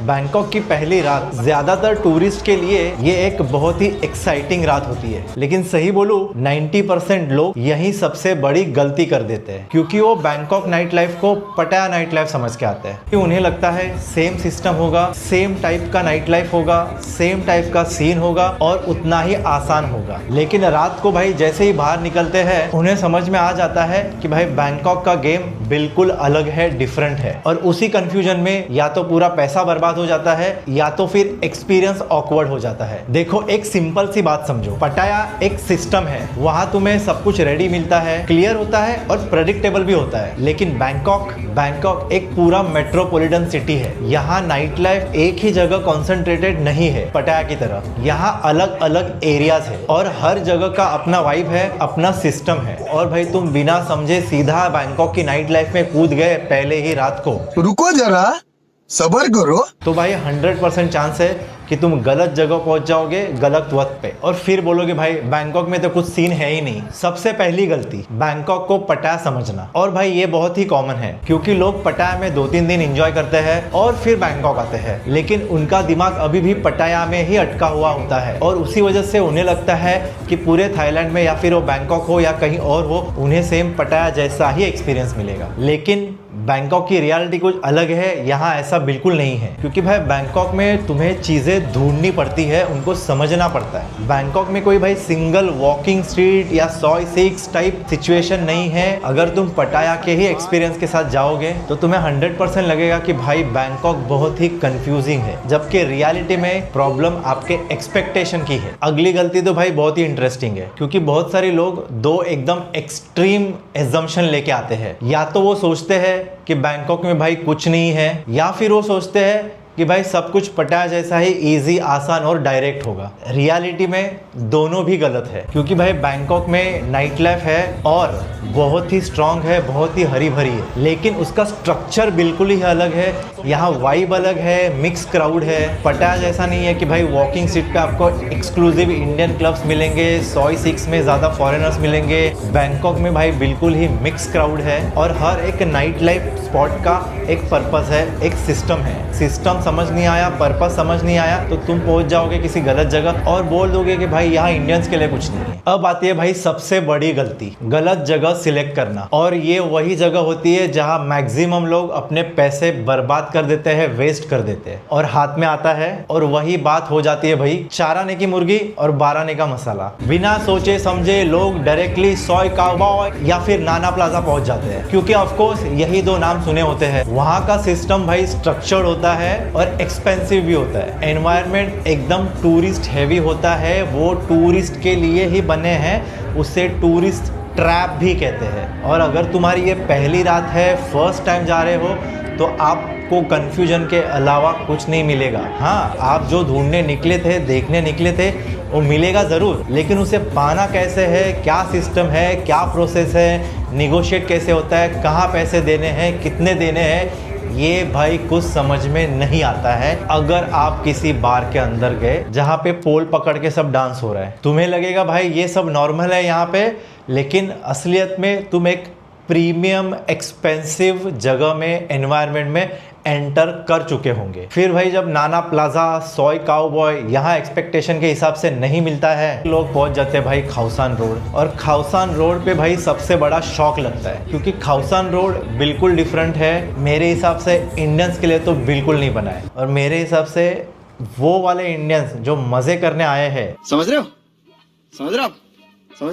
Bangkok की पहली रात ज्यादातर टूरिस्ट के लिए ये एक बहुत ही एक्साइटिंग रात होती है, लेकिन सही बोलूं 90% लोग यही सबसे बड़ी गलती कर देते हैं, क्योंकि वो बैंकॉक नाइट लाइफ को पटाया नाइट लाइफ समझ के आते हैं कि उन्हें लगता है सेम सिस्टम होगा, सेम टाइप का नाइट लाइफ होगा, सेम टाइप का सीन होगा और उतना ही आसान होगा। लेकिन रात को भाई जैसे ही बाहर निकलते हैं उन्हें समझ में आ जाता है कि भाई बैंकॉक का गेम बिल्कुल अलग है, डिफरेंट है। और उसी कंफ्यूजन में या तो पूरा पैसा बर्बाद हो जाता है या तो फिर एक्सपीरियंस ऑकवर्ड हो जाता है। देखो एक सिंपल सी बात समझो, पटाया एक सिस्टम है, वहां तुम्हें सब कुछ रेडी मिलता है, क्लियर होता है और प्रेडिक्टेबल भी होता है। लेकिन बैंकॉक एक पूरा मेट्रोपॉलिटन सिटी है। यहाँ नाइट लाइफ एक ही जगह कॉन्सेंट्रेटेड नहीं है पटाया की तरह। यहाँ अलग अलग एरियाज है और हर जगह का अपना वाइब है, अपना सिस्टम है। और भाई तुम बिना समझे सीधा बैंकॉक की नाइट लाइफ में कूद गए पहले ही रात को, रुको जरा सबर करो, तो भाई 100% चांस है कि तुम गलत जगह पहुंच जाओगे गलत वक्त पे और फिर बोलोगे भाई बैंकॉक में तो कुछ सीन है ही नहीं। सबसे पहली गलती, बैंकॉक को पटाया समझना। और भाई ये बहुत ही कॉमन है, क्योंकि लोग पटाया में 2-3 दिन एंजॉय करते हैं और फिर बैंकॉक आते हैं, लेकिन उनका दिमाग अभी भी पटाया में ही अटका हुआ होता है और उसी वजह से उन्हें लगता है कि पूरे थाईलैंड में या फिर वो बैंकॉक हो या कहीं और हो, उन्हें सेम पटाया जैसा ही एक्सपीरियंस मिलेगा। लेकिन बैंकॉक की रियलिटी कुछ अलग है, यहाँ ऐसा बिल्कुल नहीं है। क्योंकि भाई बैंकॉक में तुम्हें चीजें ढूंढनी पड़ती है, उनको समझना पड़ता है। बैंकॉक में कोई भाई सिंगल वॉकिंग स्ट्रीट या सॉय सिक्स टाइप सिचुएशन नहीं है। अगर तुम पटाया के ही एक्सपीरियंस के साथ जाओगे तो तुम्हें 100% लगेगा कि भाई बैंकॉक बहुत ही कंफ्यूजिंग है, जबकि रियलिटी में प्रॉब्लम आपके एक्सपेक्टेशन की है। अगली गलती तो भाई बहुत ही इंटरेस्टिंग है, क्योंकि बहुत सारे लोग दो एकदम एक्सट्रीम एजम्पशन लेके आते हैं। या तो वो सोचते हैं कि बैंकॉक में भाई कुछ नहीं है, या फिर वो सोचते हैं कि भाई सब कुछ पटाया जैसा ही इजी, आसान और डायरेक्ट होगा। रियलिटी में दोनों भी गलत है, क्योंकि भाई बैंकॉक में नाइट लाइफ है और बहुत ही स्ट्रांग है, बहुत ही हरी भरी है, लेकिन उसका स्ट्रक्चर बिल्कुल ही अलग है। यहाँ वाइब अलग है, मिक्स क्राउड है। पटाया जैसा नहीं है कि भाई वॉकिंग सीट पे आपको एक्सक्लूसिव इंडियन क्लब्स मिलेंगे, सॉय सिक्स में ज़्यादा फॉरेनर्स मिलेंगे। बैंकॉक में भाई बिल्कुल ही मिक्स क्राउड है और हर एक नाइट लाइफ स्पॉट का एक पर्पस है, एक सिस्टम है। सिस्टम समझ नहीं आया, पर्पस समझ नहीं आया तो तुम पहुंच जाओगे किसी गलत जगह और बोल दोगे कि भाई यहाँ इंडियंस के लिए कुछ नहीं है। अब आती है भाई सबसे बड़ी गलती, गलत जगह सिलेक्ट करना। और ये वही जगह होती है जहाँ मैक्सिमम लोग अपने पैसे बर्बाद कर देते हैं, वेस्ट कर देते हैं और हाथ में आता है और वही बात हो जाती है भाई 4 आने की मुर्गी और 12 आने का मसाला। बिना सोचे समझे लोग डायरेक्टली सॉय काउबॉय या फिर नाना प्लाजा पहुंच जाते हैं, क्योंकि ऑफकोर्स यही दो नाम सुने होते हैं। वहाँ का सिस्टम भाई स्ट्रक्चर्ड होता है और एक्सपेंसिव भी होता है। एनवायरनमेंट एकदम टूरिस्ट हैवी होता है, वो टूरिस्ट के लिए ही बने हैं, उसे टूरिस्ट ट्रैप भी कहते हैं। और अगर तुम्हारी ये पहली रात है, फर्स्ट टाइम जा रहे हो, तो आपको कंफ्यूजन के अलावा कुछ नहीं मिलेगा। हाँ, आप जो ढूंढने निकले थे, देखने निकले थे, वो मिलेगा ज़रूर, लेकिन उसे पाना कैसे है, क्या सिस्टम है, क्या प्रोसेस है, निगोशिएट कैसे होता है, कहाँ पैसे देने हैं, कितने देने हैं, ये भाई कुछ समझ में नहीं आता है। अगर आप किसी बार के अंदर गए जहाँ पे पोल पकड़ के सब डांस हो रहा है, तुम्हें लगेगा भाई ये सब नॉर्मल है यहाँ पे, लेकिन असलियत में तुम एक प्रीमियम एक्सपेंसिव जगह में, एनवायरनमेंट में एंटर कर चुके होंगे। फिर भाई जब नाना प्लाजा, सॉय काउबॉय यहाँ एक्सपेक्टेशन के हिसाब से नहीं मिलता है, लोग पहुंच जाते हैं भाई खाउसान रोड। और खाउसान रोड पे भाई सबसे बड़ा शॉक लगता है, क्योंकि खाउसान रोड बिल्कुल डिफरेंट है। मेरे हिसाब से इंडियंस के लिए तो बिल्कुल नहीं बना है, और मेरे हिसाब से वो वाले इंडियंस जो मजे करने आए हैं, समझ रहे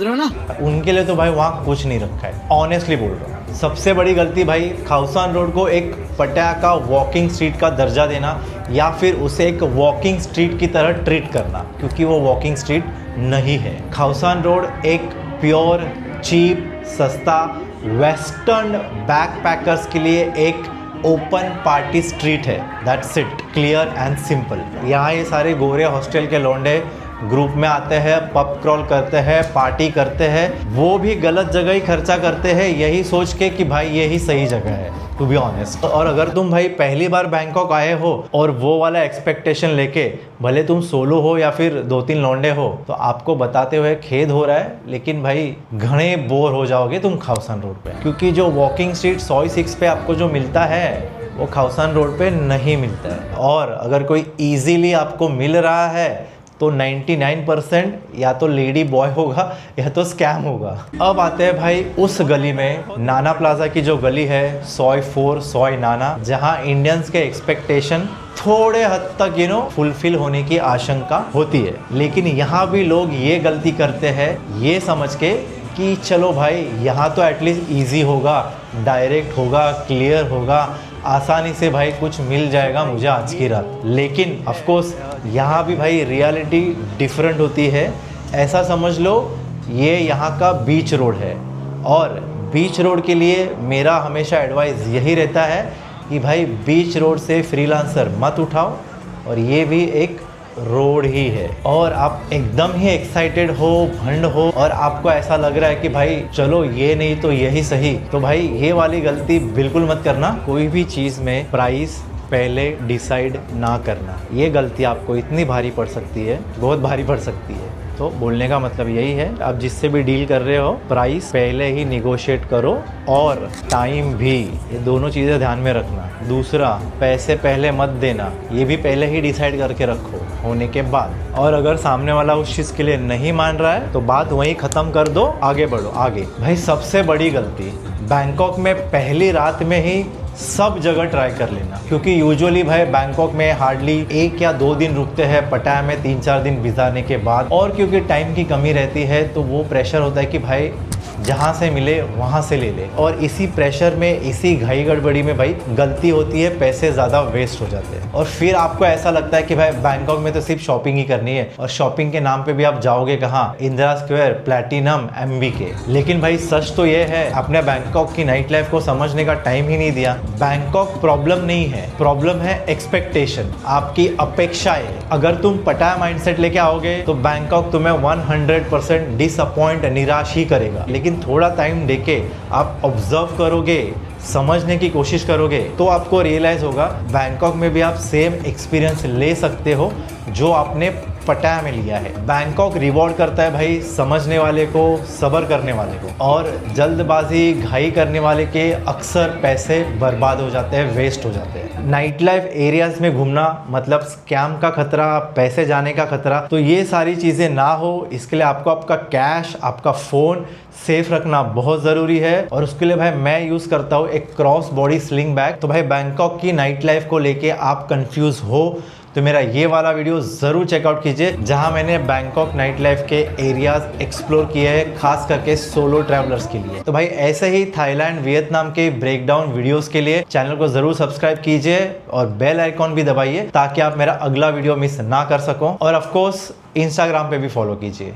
हो ना, उनके लिए तो भाई वहाँ कुछ नहीं रखा है। ऑनेस्टली बोल रहा हूँ, सबसे बड़ी गलती भाई खाउसान रोड को एक पटाया का वॉकिंग स्ट्रीट का दर्जा देना या फिर उसे एक वॉकिंग स्ट्रीट की तरह ट्रीट करना, क्योंकि वो वॉकिंग स्ट्रीट नहीं है। खाउसान रोड एक प्योर, चीप, सस्ता, वेस्टर्न बैकपैकर्स के लिए एक ओपन पार्टी स्ट्रीट है। That's it, clear and simple. यहाँ ये सारे गोरे हॉस्टल के लौंडे ग्रुप में आते हैं, पब क्रॉल करते हैं, पार्टी करते हैं, वो भी गलत जगह ही खर्चा करते हैं, यही सोच के कि भाई यही सही जगह है, टू बी ऑनेस्ट। और अगर तुम भाई पहली बार बैंकॉक आए हो और वो वाला एक्सपेक्टेशन लेके, भले तुम सोलो हो या फिर 2-3 लौंडे हो, तो आपको बताते हुए खेद हो रहा है, लेकिन भाई घने बोर हो जाओगे तुम खाउसान रोड पे। क्योंकि जो वॉकिंग स्ट्रीट सॉय सिक्स पे आपको जो मिलता है वो खाउसान रोड पे नहीं मिलता है। और अगर कोई इजीली आपको मिल रहा है तो 99% या तो लेडी बॉय होगा या तो स्कैम होगा। अब आते हैं भाई उस गली में, नाना प्लाजा की जो गली है, सोय 4 सोय नाना, जहां इंडियंस के एक्सपेक्टेशन थोड़े हद तक फुलफिल होने की आशंका होती है। लेकिन यहाँ भी लोग ये गलती करते हैं ये समझ के कि चलो भाई यहाँ तो एटलीस्ट इजी होगा, डायरेक्ट होगा, क्लियर होगा, आसानी से भाई कुछ मिल जाएगा मुझे आज की रात। लेकिन ऑफ कोर्स यहाँ भी भाई रियलिटी डिफरेंट होती है। ऐसा समझ लो ये यहाँ का बीच रोड है, और बीच रोड के लिए मेरा हमेशा एडवाइस यही रहता है कि भाई बीच रोड से फ्रीलांसर मत उठाओ, और ये भी एक रोड ही है। और आप एकदम ही एक्साइटेड हो, भंड हो, और आपको ऐसा लग रहा है कि भाई चलो ये नहीं तो यही सही, तो भाई ये वाली गलती बिल्कुल मत करना। कोई भी चीज़ में प्राइस पहले डिसाइड ना करना, ये गलती आपको इतनी भारी पड़ सकती है, बहुत भारी पड़ सकती है। तो बोलने का मतलब यही है, आप जिससे भी डील कर रहे हो प्राइस पहले ही निगोशिएट करो, और टाइम भी, ये दोनों चीज़ें ध्यान में रखना। दूसरा, पैसे पहले मत देना, ये भी पहले ही डिसाइड करके रखो होने के बाद। और अगर सामने वाला उस चीज़ के लिए नहीं मान रहा है तो बात वहीं ख़त्म कर दो, आगे बढ़ो आगे। भाई सबसे बड़ी गलती, बैंकॉक में पहली रात में ही सब जगह ट्राई कर लेना, क्योंकि यूजुअली भाई बैंकॉक में हार्डली 1 या 2 दिन रुकते हैं पटाया में 3-4 दिन बिताने के बाद। और क्योंकि टाइम की कमी रहती है तो वो प्रेशर होता है कि भाई जहाँ से मिले वहाँ से ले ले, और इसी प्रेशर में, इसी घाई गड़बड़ी में भाई गलती होती है, पैसे ज़्यादा वेस्ट हो जाते हैं। और फिर आपको ऐसा लगता है कि भाई बैंकॉक में तो सिर्फ शॉपिंग ही करनी है, और शॉपिंग के नाम पे भी आप जाओगे कहाँ, इंदिरा स्क्वायर, प्लैटिनम, MBK। लेकिन भाई सच तो ये है, आपने बैंकॉक की नाइट लाइफ को समझने का टाइम ही नहीं दिया। बैंकॉक प्रॉब्लम नहीं है, प्रॉब्लम है एक्सपेक्टेशन, आपकी अपेक्षाएं। अगर तुम पटाया माइंडसेट लेके आओगे तो बैंकॉक तुम्हें 100% डिसअपॉइंट, निराश ही करेगा। लेकिन थोड़ा टाइम देके आप ऑब्जर्व करोगे, समझने की कोशिश करोगे, तो आपको रियलाइज होगा बैंकॉक में भी आप सेम एक्सपीरियंस ले सकते हो जो आपने पटाया में लिया है। बैंकॉक रिवॉर्ड करता है भाई समझने वाले को, सब्र करने वाले को, और जल्दबाजी, घाई करने वाले के अक्सर पैसे बर्बाद हो जाते हैं, वेस्ट हो जाते हैं। नाइट लाइफ एरियाज में घूमना मतलब स्कैम का खतरा, पैसे जाने का खतरा, तो ये सारी चीज़ें ना हो इसके लिए आपको आपका कैश, आपका फ़ोन सेफ रखना बहुत ज़रूरी है। और उसके लिए भाई मैं यूज़ करता हूँ एक क्रॉस बॉडी स्लिंग बैग। तो भाई बैंकॉक की नाइट लाइफ को लेके आप कंफ्यूज हो तो मेरा ये वाला वीडियो ज़रूर चेकआउट कीजिए, जहां मैंने बैंकॉक नाइट लाइफ के एरियाज एक्सप्लोर किए हैं, खास करके सोलो ट्रैवलर्स के लिए। तो भाई ऐसे ही थाईलैंड, वियतनाम के ब्रेकडाउन वीडियोस के लिए चैनल को ज़रूर सब्सक्राइब कीजिए और बेल आइकॉन भी दबाइए ताकि आप मेरा अगला वीडियो मिस ना कर सको। और ऑफ कोर्स इंस्टाग्राम पे भी फॉलो कीजिए।